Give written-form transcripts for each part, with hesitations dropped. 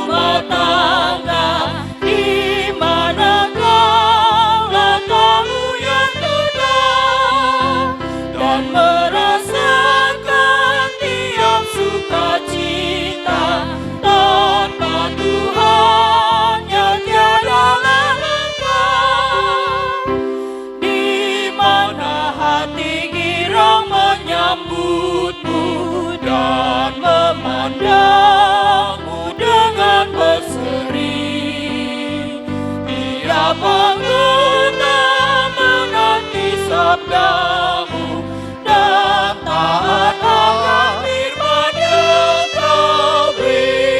rumah tangga, di mana kau letakmu yang tetap, dan merasakan tiap sukacita. Tanpa Tuhan yang tiada lengkap, di mana hati girang menyambutmu dan memandangmu dengan berseri. Tiap anggota menanti sabdamu dan taat akan firman yang kau beri.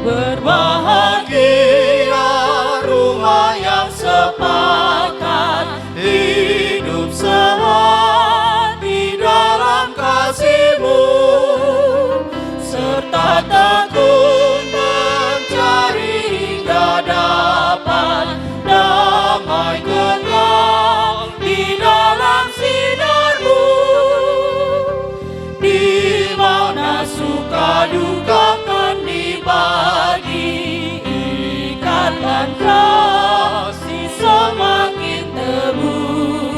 Berbahagia rumah yang sepakat, hidup sehati dalam kasih-Mu, serta tekun mencari hingga dapat damai kekal di dalam sinar-Mu, di mana suka duka kan dibagi, ikatan kasih semakin teguh.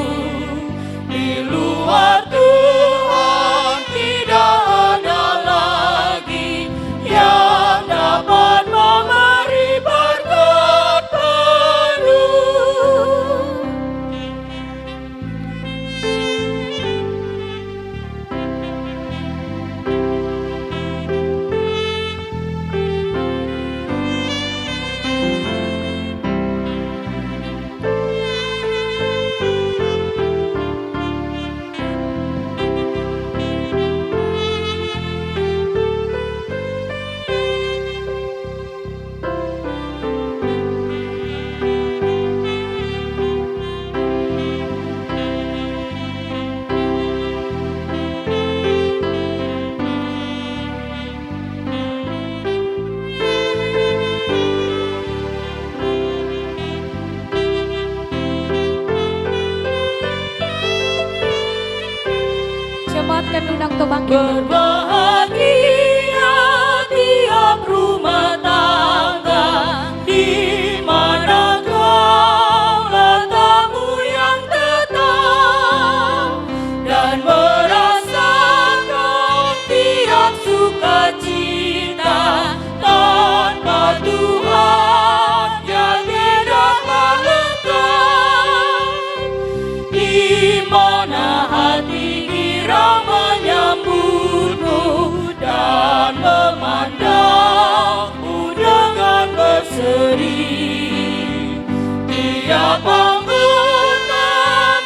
Di luar Tuhan tidak ada lagi yang dapat memberi berkat penuh. Jemaat kami undang untuk bangkit. Berbahagia tiap rumah tangga, di mana kau letakmu yang tetap, dan merasakan tiap sukacita. Tanpa Tuhan yang tidaklah lengkap, di mana hati girang menyambutmu dan memandangmu dengan berseri. Tiap anggota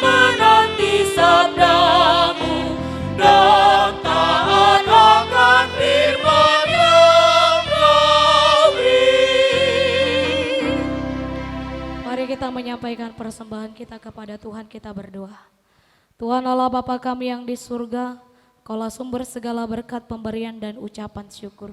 menanti sabdamu dan taat akan firman yang kau beri. Mari kita menyampaikan persembahan kita kepada Tuhan, kita berdoa. Tuhan Allah Bapa kami yang di surga, Kaulah sumber segala berkat pemberian dan ucapan syukur.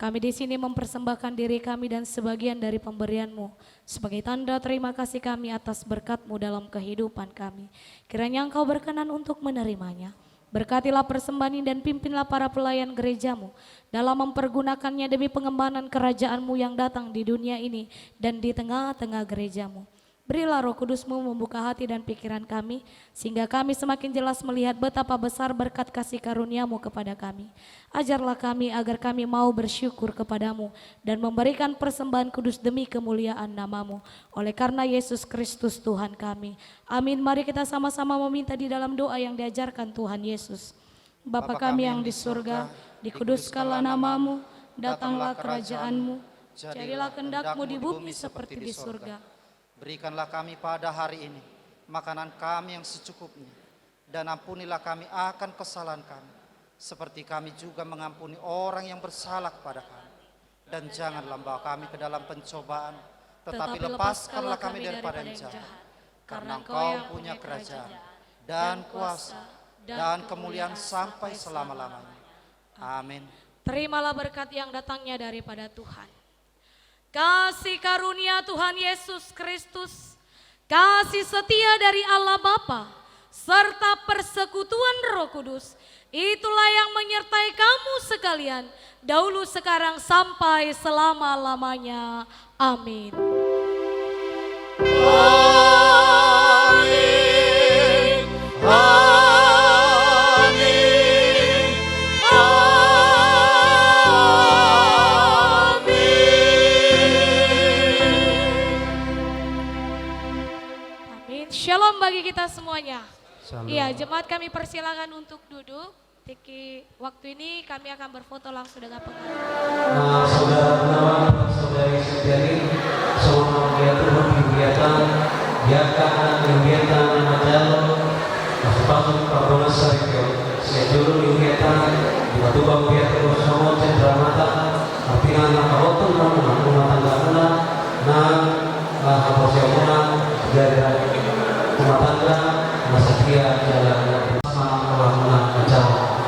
Kami di sini mempersembahkan diri kami dan sebagian dari pemberian-Mu sebagai tanda terima kasih kami atas berkat-Mu dalam kehidupan kami. Kiranya Engkau berkenan untuk menerimanya. Berkatilah persembahan ini dan pimpinlah para pelayan gereja-Mu dalam mempergunakannya demi pengembangan kerajaan-Mu yang datang di dunia ini dan di tengah-tengah gereja-Mu. Berilah Roh Kudus-Mu membuka hati dan pikiran kami, sehingga kami semakin jelas melihat betapa besar berkat kasih karunia-Mu kepada kami. Ajarlah kami agar kami mau bersyukur kepadamu dan memberikan persembahan kudus demi kemuliaan nama-Mu. Oleh karena Yesus Kristus Tuhan kami. Amin. Mari kita sama-sama meminta di dalam doa yang diajarkan Tuhan Yesus. Bapa kami yang di surga, dikuduskanlah namamu, datanglah kerajaanmu, jadilah kehendak-Mu di bumi seperti di surga. Berikanlah kami pada hari ini makanan kami yang secukupnya, dan ampunilah kami akan kesalahan kami, seperti kami juga mengampuni orang yang bersalah kepada kami. Dan janganlah membawa kami ke dalam pencobaan, tetapi lepaskanlah kami daripada yang jahat. Karena Engkau punya kerajaan dan kuasa dan kemuliaan sampai selama-lamanya. Amin. Terimalah berkat yang datangnya daripada Tuhan. Kasih karunia Tuhan Yesus Kristus, kasih setia dari Allah Bapa, serta persekutuan Roh Kudus, itulah yang menyertai kamu sekalian, dahulu sekarang sampai selama-lamanya. Amin. Amin. Amin. Amin. Shalom bagi kita semuanya. Shalom. Iya, jemaat kami persilakan untuk duduk. Tiki waktu ini kami akan berfoto langsung dengan pengajian. Saudara Gunawan, saudari Setiani, semua kegiatan kegiatan majalo, masuk Prabowo Sarikyo, sejauh kegiatan dibantu kegiatan bersama cendera mata, artinya nakarotan rumah tangga muna, haposiomunan dari rumah tangga, masakia jalan sama orang majalo.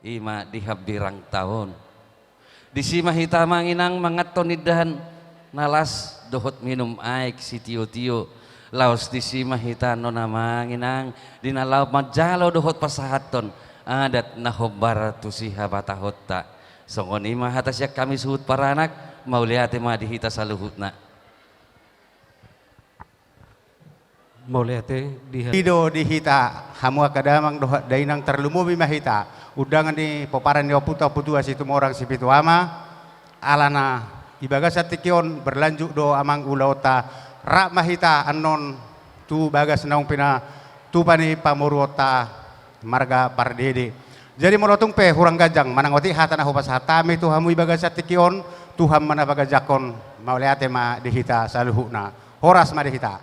Ima dihabdirang tahun di sima hita manginang mangatonidan nalas dohot minum aik si tio laos di sima hita nona manginang dinalau majalo dohot pasahaton adat nahobar tu si habatahota songon ima hatasya kami suhut paranak mau lihat ma di hita saluhutna Mauliate di Ido dihita hamu akadamang doha dainang terlumumi mahita udangan di poparan di putua situ orang sipitu ama alana ibaga satikion berlanjut do amang ulauta rak mahita anon tu bagas naung pina tu pani pamuruota marga pardede jadi morotung pe hurang gajang manangoti hatana hopas hatame tu hamu ibaga satikion tu ham mana bagajakon mauliate ma dihita saluhuna horas ma dihita.